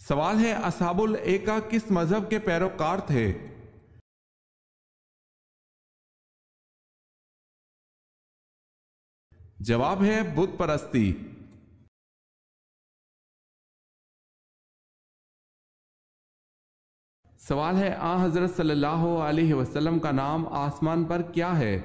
سوال ہے اصحاب الایکا کس مذہب کے پیروکار تھے؟ جواب ہے بت پرستی۔ سوال ہے حضرت صلی اللہ علیہ وسلم کا نام آسمان پر کیا ہے؟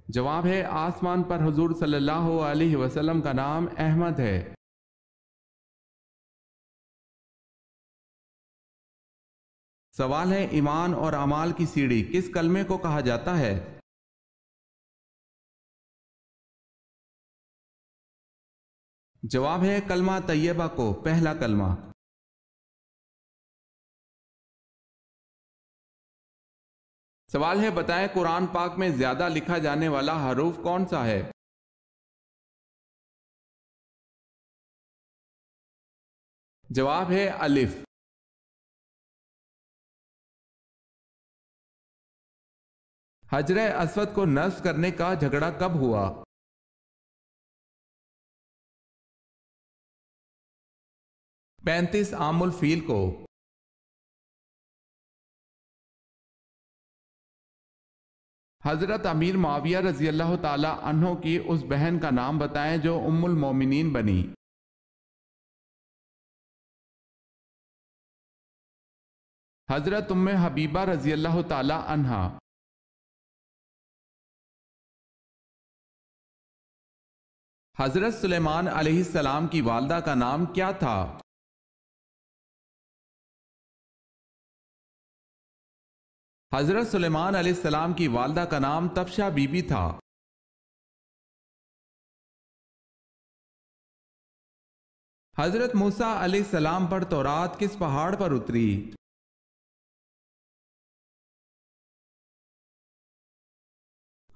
جواب ہے آسمان پر حضور صلی اللہ علیہ وسلم کا نام احمد ہے۔ سوال ہے ایمان اور اعمال کی سیڑھی کس کلمے کو کہا جاتا ہے؟ جواب ہے کلمہ طیبہ کو، پہلا کلمہ۔ سوال ہے بتائیں قرآن پاک میں زیادہ لکھا جانے والا حروف کون سا ہے؟ جواب ہے الف۔ حجر اسود کو نصب کرنے کا جھگڑا کب ہوا؟ پینتیس عام الفیل کو۔ حضرت امیر معاویہ رضی اللہ تعالی عنہ کی اس بہن کا نام بتائیں جو ام المومنین بنی۔ حضرت ام حبیبہ رضی اللہ تعالی عنہا۔ حضرت سلیمان علیہ السلام کی والدہ کا نام کیا تھا؟ حضرت سلیمان علیہ السلام کی والدہ کا نام تبشہ بی بی تھا۔ حضرت موسیٰ علیہ السلام پر تورات کس پہاڑ پر اتری؟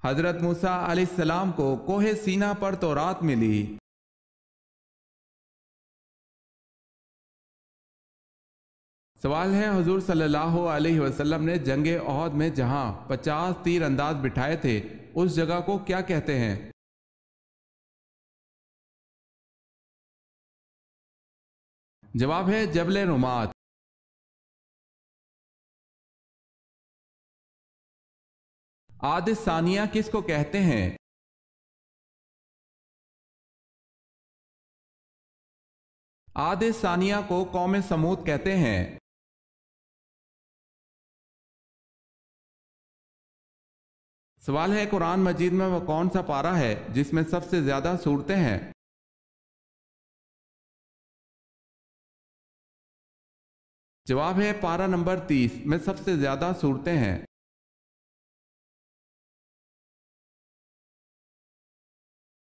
حضرت موسیٰ علیہ السلام کو کوہ سینا پر تورات ملی۔ سوال ہے حضور صلی اللہ علیہ وسلم نے جنگ احد میں جہاں 50 تیر انداز بٹھائے تھے اس جگہ کو کیا کہتے ہیں؟ جواب ہے جبل رمات۔ عاد ثانیہ کس کو کہتے ہیں؟ عاد ثانیہ کو قوم سمود کہتے ہیں۔ سوال ہے قرآن مجید میں وہ کون سا پارہ ہے جس میں سب سے زیادہ سورتیں ہیں؟ جواب ہے پارہ نمبر 30 میں سب سے زیادہ سورتیں ہیں۔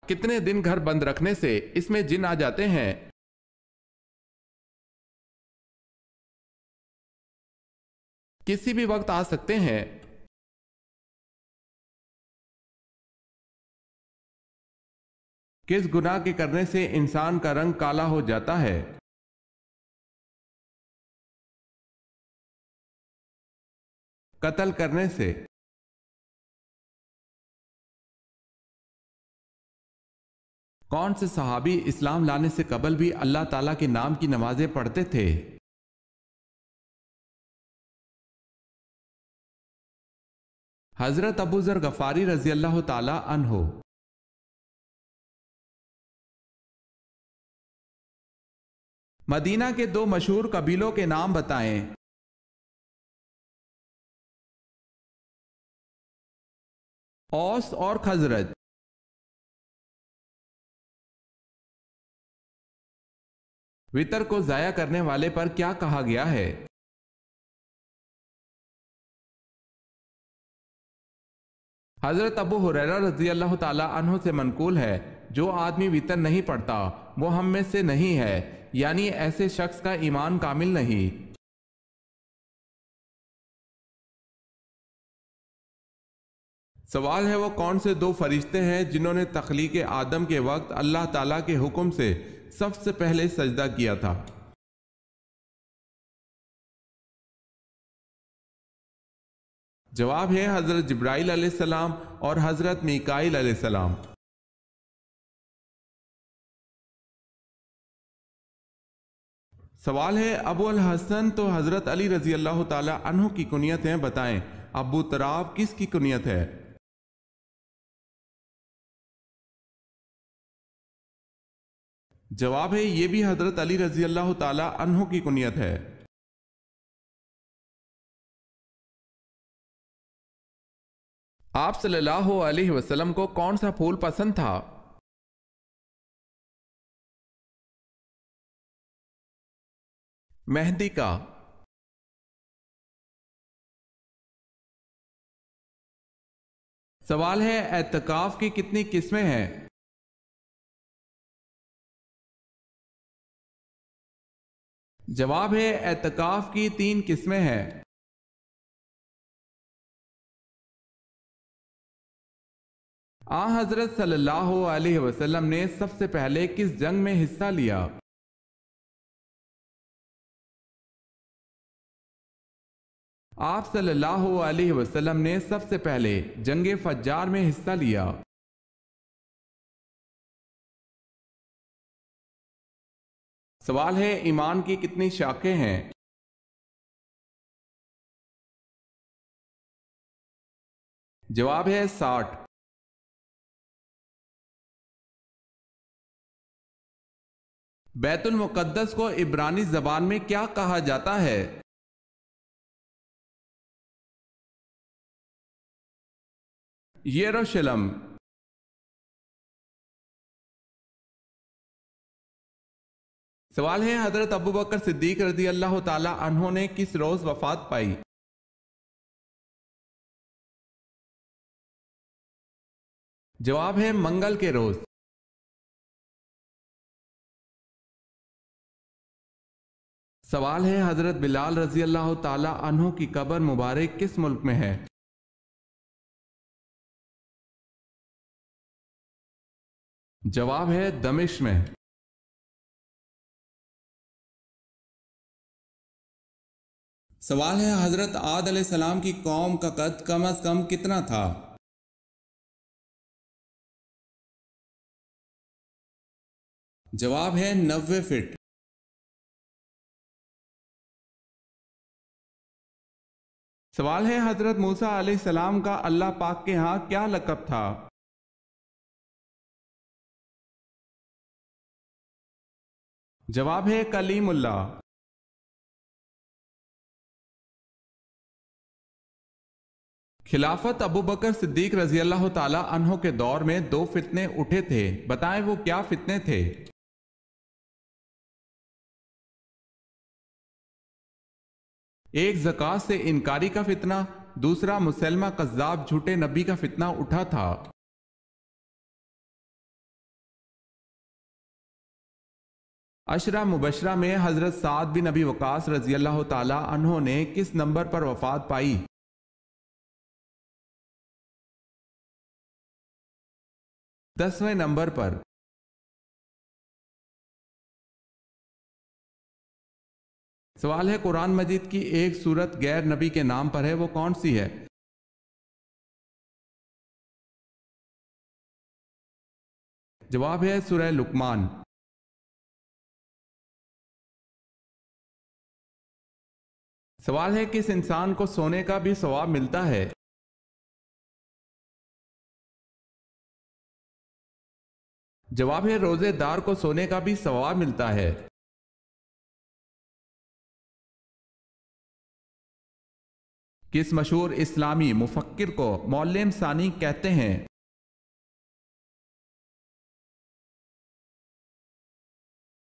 کتنے دن گھر بند رکھنے سے اس میں جن آ جاتے ہیں؟ کسی بھی وقت آ سکتے ہیں۔ کس گناہ کے کرنے سے انسان کا رنگ کالا ہو جاتا ہے؟ قتل کرنے سے۔ کون سے صحابی اسلام لانے سے قبل بھی اللہ تعالیٰ کے نام کی نمازیں پڑھتے تھے؟ حضرت ابو ذر غفاری رضی اللہ تعالی عنہ۔ مدینہ کے 2 مشہور قبیلوں کے نام بتائیں۔ اوس اور خزرج۔ وتر کو ضائع کرنے والے پر کیا کہا گیا ہے؟ حضرت ابو ہریرہ رضی اللہ تعالی عنہ سے منقول ہے جو آدمی وتر نہیں پڑھتا وہ ہم میں سے نہیں ہے، یعنی ایسے شخص کا ایمان کامل نہیں۔ سوال ہے وہ کون سے 2 فرشتے ہیں جنہوں نے تخلیق آدم کے وقت اللہ تعالیٰ کے حکم سے سب سے پہلے سجدہ کیا تھا؟ جواب ہے حضرت جبرائیل علیہ السلام اور حضرت میکائیل علیہ السلام۔ سوال ہے ابو الحسن تو حضرت علی رضی اللہ تعالی عنہ کی کنیت ہیں، بتائیں ابو تراب کس کی کنیت ہے؟ جواب ہے یہ بھی حضرت علی رضی اللہ تعالی عنہ کی کنیت ہے۔ آپ صلی اللہ علیہ وسلم کو کون سا پھول پسند تھا؟ مہندی کا۔ سوال ہے اعتکاف کی کتنی قسمیں ہیں؟ جواب ہے اعتکاف کی 3 قسمیں ہیں۔ حضرت صلی اللہ علیہ وسلم نے سب سے پہلے کس جنگ میں حصہ لیا؟ آپ صلی اللہ علیہ وسلم نے سب سے پہلے جنگ فجار میں حصہ لیا۔ سوال ہے ایمان کی کتنی شاخیں ہیں؟ جواب ہے 60۔ بیت المقدس کو عبرانی زبان میں کیا کہا جاتا ہے؟ یروشلم۔ سوال ہے حضرت ابو بکر صدیق رضی اللہ تعالی عنہ نے کس روز وفات پائی؟ جواب ہے منگل کے روز۔ سوال ہے حضرت بلال رضی اللہ تعالی عنہ کی قبر مبارک کس ملک میں ہے؟ جواب ہے دمشق میں۔ سوال ہے حضرت عاد علیہ السلام کی قوم کا قد کم از کم کتنا تھا؟ جواب ہے 90 فٹ۔ سوال ہے حضرت موسیٰ علیہ السلام کا اللہ پاک کے ہاں کیا لقب تھا؟ جواب ہے کلیم اللہ۔ خلافت ابو بکر صدیق رضی اللہ تعالی عنہ کے دور میں 2 فتنے اٹھے تھے، بتائیں وہ کیا فتنے تھے؟ ایک زکوٰۃ سے انکاری کا فتنہ، دوسرا مسلمہ کذاب جھوٹے نبی کا فتنہ اٹھا تھا۔ عشرہ مبشرہ میں حضرت سعد بن ابی وقاص رضی اللہ تعالی عنہ نے کس نمبر پر وفات پائی؟ 10ویں نمبر پر۔ سوال ہے قرآن مجید کی ایک سورت غیر نبی کے نام پر ہے، وہ کون سی ہے؟ جواب ہے سورہ لقمان۔ سوال ہے کس انسان کو سونے کا بھی ثواب ملتا ہے؟ جواب ہے روزے دار کو سونے کا بھی ثواب ملتا ہے۔ کس مشہور اسلامی مفکر کو معلم ثانی کہتے ہیں؟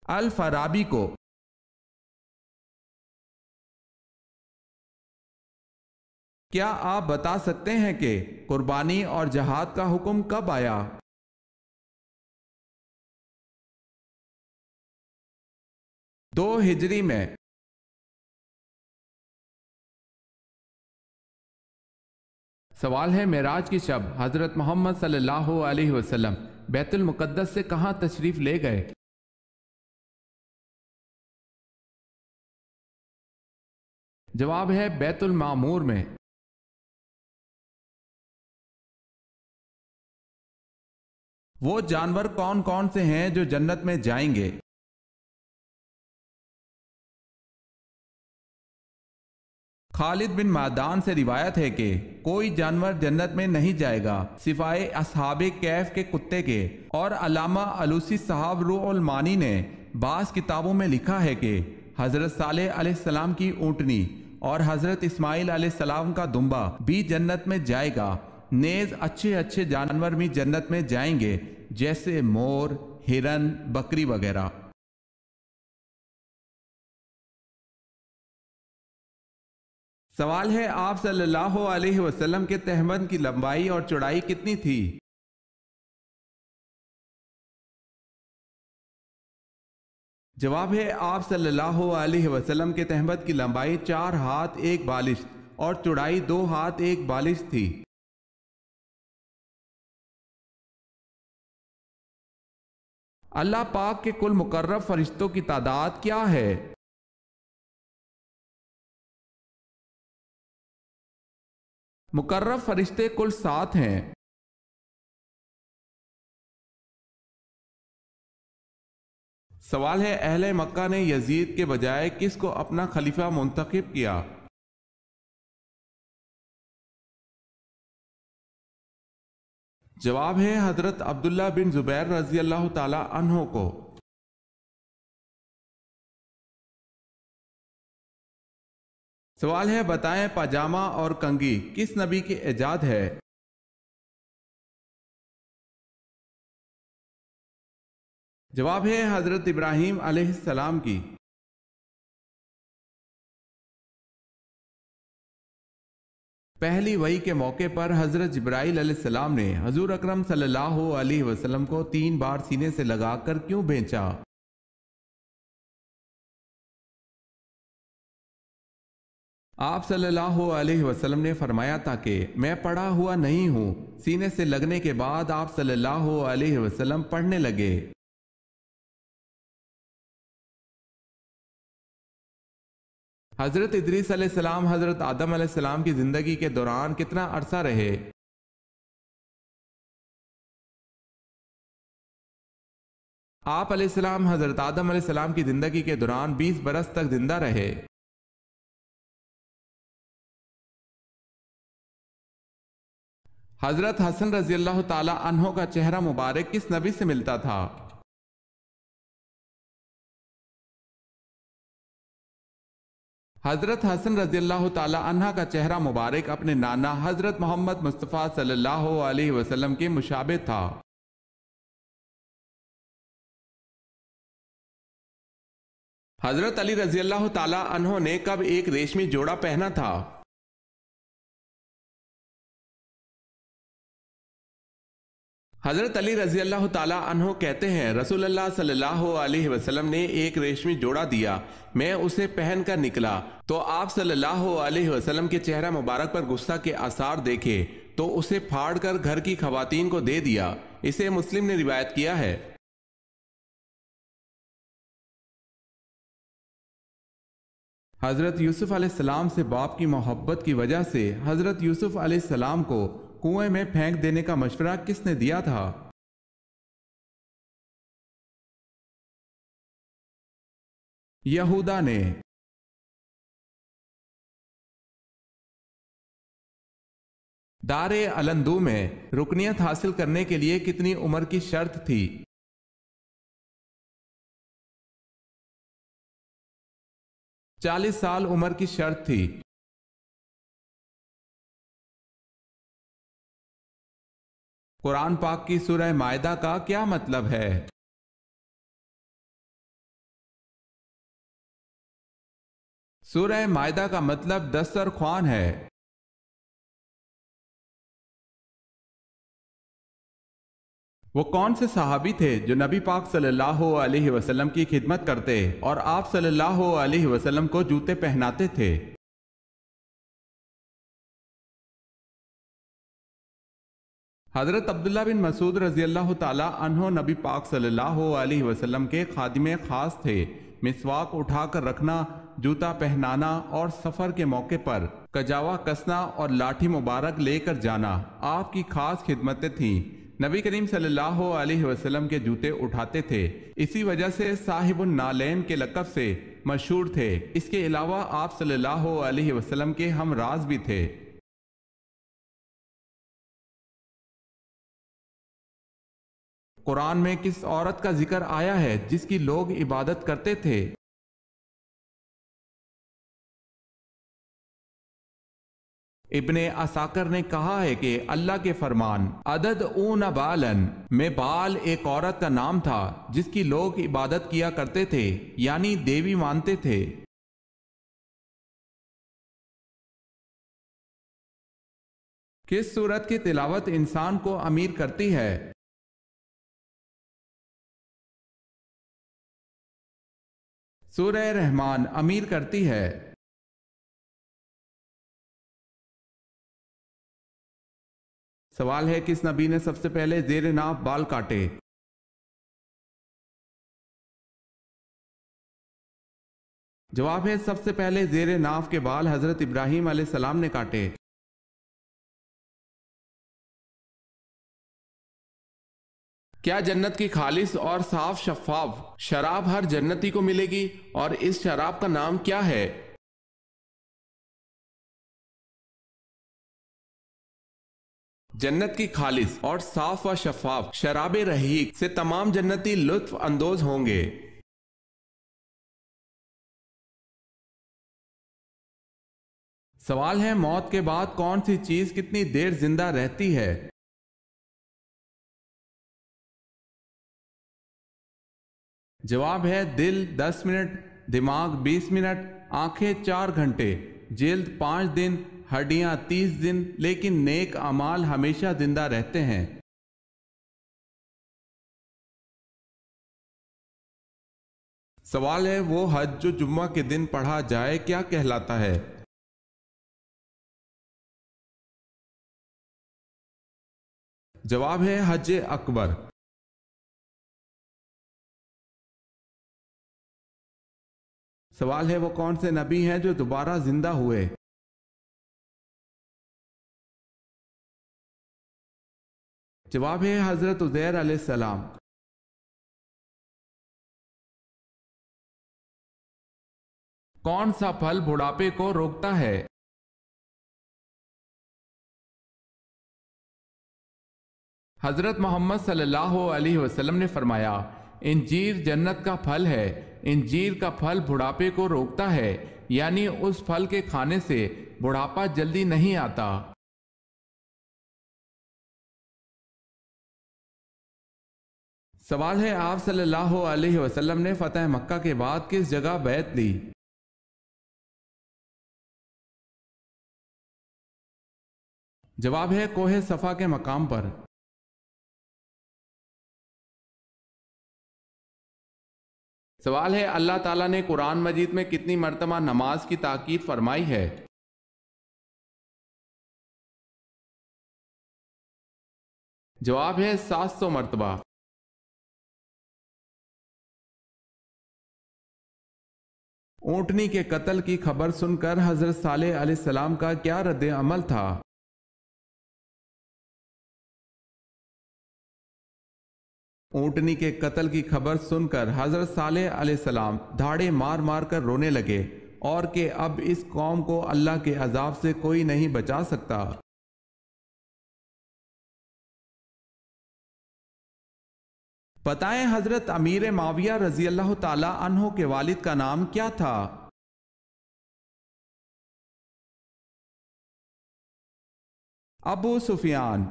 الفارابی کو۔ کیا آپ بتا سکتے ہیں کہ قربانی اور جہاد کا حکم کب آیا؟ دو ہجری میں۔ سوال ہے معراج کی شب حضرت محمد صلی اللہ علیہ وسلم بیت المقدس سے کہاں تشریف لے گئے؟ جواب ہے بیت المعمور میں۔ وہ جانور کون کون سے ہیں جو جنت میں جائیں گے؟ خالد بن معدان سے روایت ہے کہ کوئی جانور جنت میں نہیں جائے گا سوائے اصحاب کیف کے کتے کے، اور علامہ علوسی صاحب روح المانی نے بعض کتابوں میں لکھا ہے کہ حضرت صالح علیہ السلام کی اونٹنی اور حضرت اسماعیل علیہ السلام کا دمبا بھی جنت میں جائے گا، نیز اچھے اچھے جانور بھی جنت میں جائیں گے جیسے مور، ہرن، بکری وغیرہ۔ سوال ہے آپ صلی اللہ علیہ وسلم کے تہبند کی لمبائی اور چوڑائی کتنی تھی؟ جواب ہے آپ صلی اللہ علیہ وسلم کے تہبند کی لمبائی 4 ہاتھ 1 بالشت اور چوڑائی 2 ہاتھ 1 بالشت تھی۔ اللہ پاک کے کل مقرب فرشتوں کی تعداد کیا ہے؟ مقرب فرشتے کل 7 ہیں۔ سوال ہے اہل مکہ نے یزید کے بجائے کس کو اپنا خلیفہ منتخب کیا؟ جواب ہے حضرت عبداللہ بن زبیر رضی اللہ تعالی عنہ کو۔ سوال ہے بتائیں پاجامہ اور کنگھی کس نبی کی ایجاد ہے؟ جواب ہے حضرت ابراہیم علیہ السلام کی۔ پہلی وحی کے موقع پر حضرت جبرائیل علیہ السلام نے حضور اکرم صلی اللہ علیہ وسلم کو 3 بار سینے سے لگا کر کیوں بھیجا؟ آپ صلی اللہ علیہ وسلم نے فرمایا تھا کہ میں پڑھا ہوا نہیں ہوں۔ سینے سے لگنے کے بعد آپ صلی اللہ علیہ وسلم پڑھنے لگے۔ حضرت ادریس علیہ السلام حضرت آدم علیہ السلام کی زندگی کے دوران کتنا عرصہ رہے؟ آپ علیہ السلام حضرت آدم علیہ السلام کی زندگی کے دوران 20 برس تک زندہ رہے۔ حضرت حسن رضی اللہ تعالی عنہ کا چہرہ مبارک کس نبی سے ملتا تھا؟ حضرت حسن رضی اللہ تعالی عنہ کا چہرہ مبارک اپنے نانا حضرت محمد مصطفیٰ صلی اللہ علیہ وسلم کے مشابہ تھا۔ حضرت علی رضی اللہ تعالی عنہ نے کب ایک ریشمی جوڑا پہنا تھا؟ حضرت علی رضی اللہ تعالی عنہ کہتے ہیں رسول اللہ صلی اللہ علیہ وسلم نے ایک ریشمی جوڑا دیا، میں اسے پہن کر نکلا تو آپ صلی اللہ علیہ وسلم کے چہرہ مبارک پر غصہ کے آثار دیکھے تو اسے پھاڑ کر گھر کی خواتین کو دے دیا۔ اسے مسلم نے روایت کیا ہے۔ حضرت یوسف علیہ السلام سے باپ کی محبت کی وجہ سے حضرت یوسف علیہ السلام کو کنویں میں پھینک دینے کا مشورہ کس نے دیا تھا؟ یہودا نے۔ دار علندو میں رکنیت حاصل کرنے کے لیے کتنی عمر کی شرط تھی؟ 40 سال عمر کی شرط تھی۔ قرآن پاک کی سورہ مائدہ کا کیا مطلب ہے؟ سورہ مائدہ کا مطلب دسترخوان ہے۔ وہ کون سے صحابی تھے جو نبی پاک صلی اللہ علیہ وسلم کی خدمت کرتے اور آپ صلی اللہ علیہ وسلم کو جوتے پہناتے تھے؟ حضرت عبداللہ بن مسعود رضی اللہ تعالی عنہ نبی پاک صلی اللہ علیہ وسلم کے خادم خاص تھے۔ مسواک اٹھا کر رکھنا، جوتا پہنانا اور سفر کے موقع پر کجاوا کسنا اور لاٹھی مبارک لے کر جانا آپ کی خاص خدمتیں تھیں۔ نبی کریم صلی اللہ علیہ وسلم کے جوتے اٹھاتے تھے، اسی وجہ سے صاحب النالین کے لقب سے مشہور تھے۔ اس کے علاوہ آپ صلی اللہ علیہ وسلم کے ہم راز بھی تھے۔ قرآن میں کس عورت کا ذکر آیا ہے جس کی لوگ عبادت کرتے تھے؟ ابن عساکر نے کہا ہے کہ اللہ کے فرمان عدد اون بالن میں بال ایک عورت کا نام تھا جس کی لوگ عبادت کیا کرتے تھے، یعنی دیوی مانتے تھے۔ کس سورت کی تلاوت انسان کو امیر کرتی ہے؟ سورہ رحمان امیر کرتی ہے۔ سوال ہے کس نبی نے سب سے پہلے زیر ناف بال کاٹے؟ جواب ہے سب سے پہلے زیر ناف کے بال حضرت ابراہیم علیہ السلام نے کاٹے۔ کیا جنت کی خالص اور صاف شفاف شراب ہر جنتی کو ملے گی، اور اس شراب کا نام کیا ہے؟ جنت کی خالص اور صاف و شفاف شراب رحیق سے تمام جنتی لطف اندوز ہوں گے۔ سوال ہے موت کے بعد کون سی چیز کتنی دیر زندہ رہتی ہے؟ جواب ہے دل 10 منٹ، دماغ 20 منٹ، آنکھیں 4 گھنٹے، جلد 5 دن، ہڈیاں 30 دن، لیکن نیک اعمال ہمیشہ زندہ رہتے ہیں۔ سوال ہے وہ حج جو جمعہ کے دن پڑھا جائے کیا کہلاتا ہے؟ جواب ہے حج اکبر۔ سوال ہے وہ کون سے نبی ہیں جو دوبارہ زندہ ہوئے؟ جواب ہے حضرت عزیر علیہ السلام۔ کون سا پھل بڑھاپے کو روکتا ہے؟ حضرت محمد صلی اللہ علیہ وسلم نے فرمایا انجیر جنت کا پھل ہے، انجیر کا پھل بڑھاپے کو روکتا ہے، یعنی اس پھل کے کھانے سے بڑھاپا جلدی نہیں آتا۔ سوال ہے آپ صلی اللہ علیہ وسلم نے فتح مکہ کے بعد کس جگہ بیعت لی؟ جواب ہے کوہ صفا کے مقام پر۔ سوال ہے اللہ تعالیٰ نے قرآن مجید میں کتنی مرتبہ نماز کی تاکید فرمائی ہے؟ جواب ہے 700 مرتبہ۔ اونٹنی کے قتل کی خبر سن کر حضرت صالح علیہ السلام کا کیا رد عمل تھا؟ اونٹنی کے قتل کی خبر سن کر حضرت صالح علیہ السلام دھاڑے مار مار کر رونے لگے، اور کہ اب اس قوم کو اللہ کے عذاب سے کوئی نہیں بچا سکتا۔ بتائیں حضرت امیر معاویہ رضی اللہ تعالی عنہ کے والد کا نام کیا تھا؟ ابو سفیان۔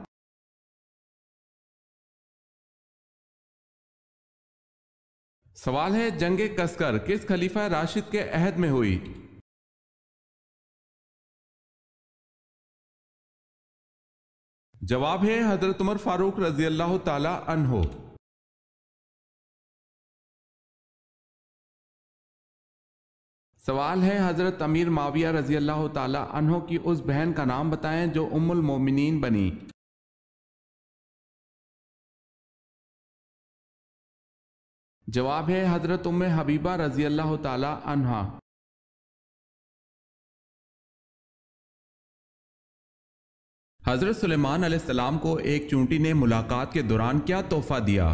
سوال ہے جنگ کسکر کس خلیفہ راشد کے عہد میں ہوئی؟ جواب ہے حضرت عمر فاروق رضی اللہ تعالی عنہ۔ سوال ہے حضرت امیر معاویہ رضی اللہ تعالی عنہ کی اس بہن کا نام بتائیں جو ام المومنین بنی۔ جواب ہے حضرت ام حبیبہ رضی اللہ تعالی عنہا۔ حضرت سلیمان علیہ السلام کو ایک چونٹی نے ملاقات کے دوران کیا تحفہ دیا؟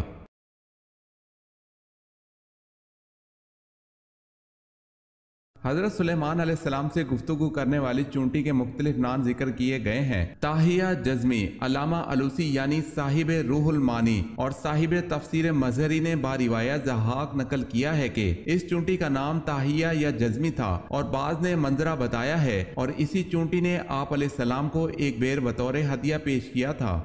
حضرت سلیمان علیہ السلام سے گفتگو کرنے والی چونٹی کے مختلف نام ذکر کیے گئے ہیں۔ تاہیہ جزمی علامہ علوسی یعنی صاحب روح المانی اور صاحب تفسیر مظہری نے باروایت ضحاک نقل کیا ہے کہ اس چونٹی کا نام تاہیہ یا جزمی تھا، اور بعض نے منظرہ بتایا ہے، اور اسی چونٹی نے آپ علیہ السلام کو ایک بیر بطور ہدیہ پیش کیا تھا۔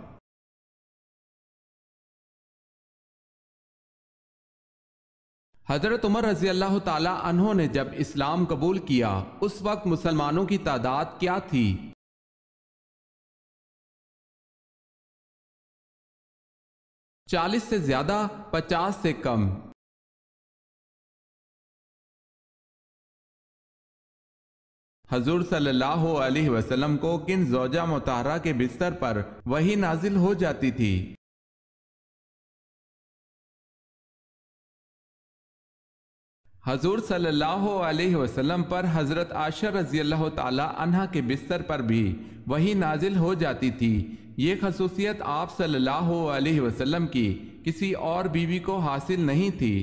حضرت عمر رضی اللہ تعالی عنہ نے جب اسلام قبول کیا اس وقت مسلمانوں کی تعداد کیا تھی؟ 40 سے زیادہ، 50 سے کم؟ حضور صلی اللہ علیہ وسلم کو کن زوجہ مطہرہ کے بستر پر وحی نازل ہو جاتی تھی؟ حضور صلی اللہ علیہ وسلم پر حضرت عائشہ رضی اللہ تعالی عنہ کے بستر پر بھی وحی نازل ہو جاتی تھی۔ یہ خصوصیت آپ صلی اللہ علیہ وسلم کی کسی اور بیوی کو حاصل نہیں تھی۔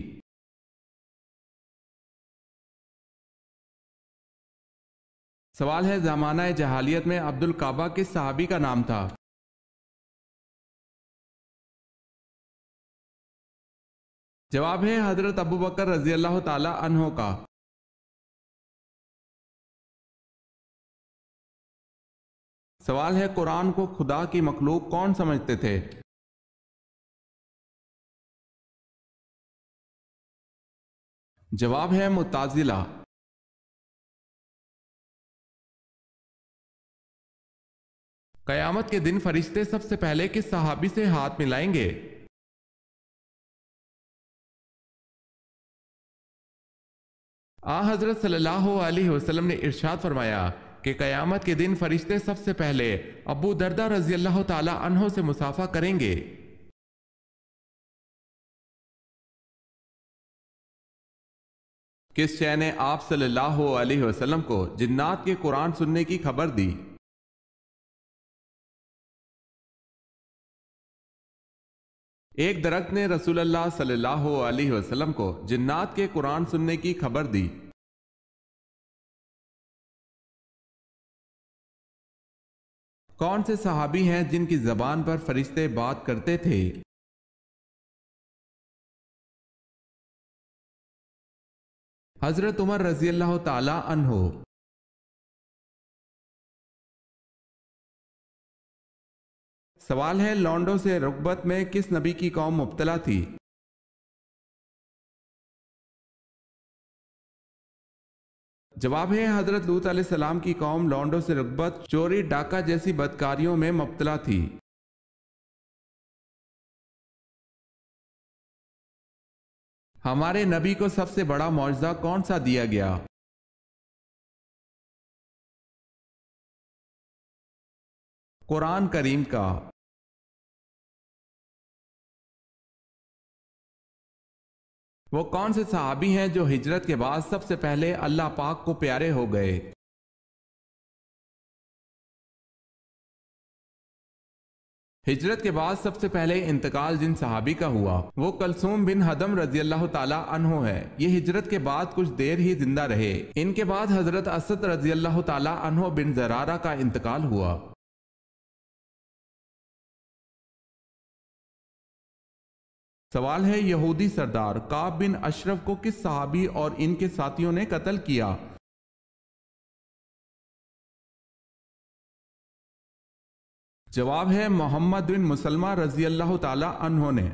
سوال ہے، زمانہ جاہلیت میں عبد الکعبہ کس صحابی کا نام تھا؟ جواب ہے حضرت ابو بکر رضی اللہ تعالی عنہ کا۔ سوال ہے، قرآن کو خدا کی مخلوق کون سمجھتے تھے؟ جواب ہے معتزلہ۔ قیامت کے دن فرشتے سب سے پہلے کس صحابی سے ہاتھ ملائیں گے؟ حضرت صلی اللہ علیہ وسلم نے ارشاد فرمایا کہ قیامت کے دن فرشتے سب سے پہلے ابو دردہ رضی اللہ تعالی عنہ سے مصافحہ کریں گے۔ کس شے نے آپ صلی اللہ علیہ وسلم کو جنات کے قرآن سننے کی خبر دی؟ ایک درخت نے رسول اللہ صلی اللہ علیہ وسلم کو جنات کے قرآن سننے کی خبر دی۔ کون سے صحابی ہیں جن کی زبان پر فرشتے بات کرتے تھے؟ حضرت عمر رضی اللہ تعالی عنہ۔ سوال ہے، لونڈوں سے رغبت میں کس نبی کی قوم مبتلا تھی؟ جواب ہے حضرت لوط علیہ السلام کی قوم لونڈوں سے رغبت، چوری ڈاکہ جیسی بدکاریوں میں مبتلا تھی۔ ہمارے نبی کو سب سے بڑا معجزہ کون سا دیا گیا؟ قرآن کریم کا۔ وہ کون سے صحابی ہیں جو ہجرت کے بعد سب سے پہلے اللہ پاک کو پیارے ہو گئے؟ ہجرت کے بعد سب سے پہلے انتقال جن صحابی کا ہوا وہ کلثوم بن حدم رضی اللہ تعالی عنہ ہے۔ یہ ہجرت کے بعد کچھ دیر ہی زندہ رہے۔ ان کے بعد حضرت اسد رضی اللہ تعالی عنہ بن زرارہ کا انتقال ہوا۔ سوال ہے، یہودی سردار کعب بن اشرف کو کس صحابی اور ان کے ساتھیوں نے قتل کیا؟ جواب ہے محمد بن مسلمہ رضی اللہ تعالی عنہ نے۔